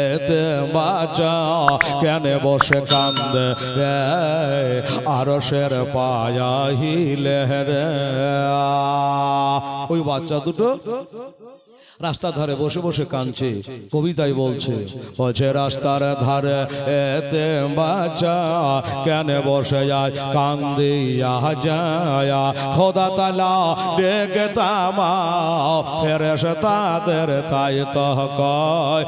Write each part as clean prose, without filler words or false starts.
এতে বাচ্চা কেন বসে কান্দে রে আরশের পায়া হিলে রে। ওই বাচ্চা দুটো রাস্তার ধারে বসে বসে কাঁদছে। কবিতায় বলছে রাস্তার ধারে এতে বাচ্চা কেন বসে যায় কান্দিয়া যায়। খোদা তাআলা ডেকে থামাও ফেরেশতাদের তাই তো কয়,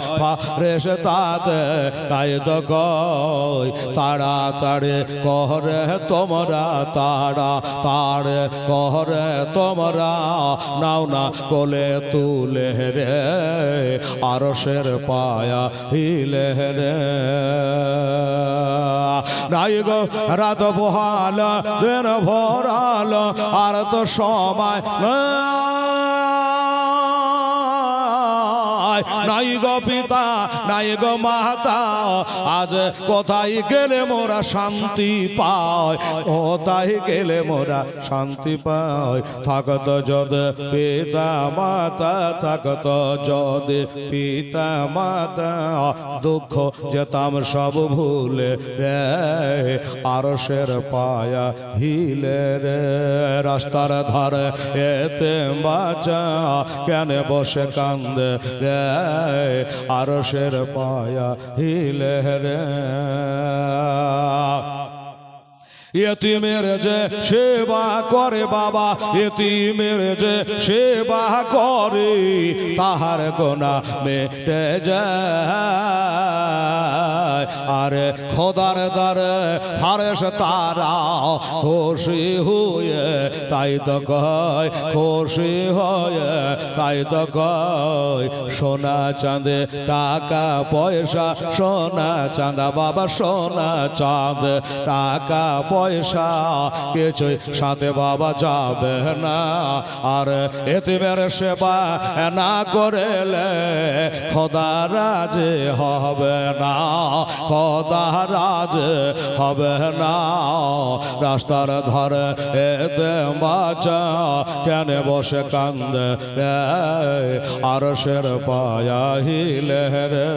ফেরেশতাদের তাই তো কয় তাড়াতাড়ি করে তোমরা তাড়াতাড়ি করে তোমরা নাও না কোলে তুলে রে আরশের পায়া হিলে রে। নাই গো রাত পোহাল দিন ভরাল আর তো সময় নাই গো পিতা নাই গো মাতা আজ কোথায় গেলে মোরা শান্তি পাই, কোথায় গেলে মোরা শান্তি পাই। থাকত যদি পিতা মাতা থাকত যদি পিতা মাতা দুঃখ যেতাম সব ভুলে রে আরশের পায়া হিলে রে। রাস্তার ধারে এতে বাচ্চা কেন বসে কান্দে রে আরশের পায়া হিলে রে। ইতিমের যে সেবা করে বাবা ইতিমের যে সেবা করে তাহার গোনা মেটে যায়। আরে খোদার দ্বারে ফেরেশতারা খুশি হয়ে তাই তো কয়, খুশি হয়ে তাই তো কয় সোনা চাঁদে টাকা পয়সা সোনা চাঁদা বাবা সোনা চাঁদ টাকা পয়সা কিছুই সাথে বাবা যাবে না। আর এতিমের সেবা না করেলে খোদা রাজে হবে না, খোদা রাজে হবে না। রাস্তার ধারে এতে বাচ্চা কেন বসে কান্দে রে আরশের পায়া হিলে রে।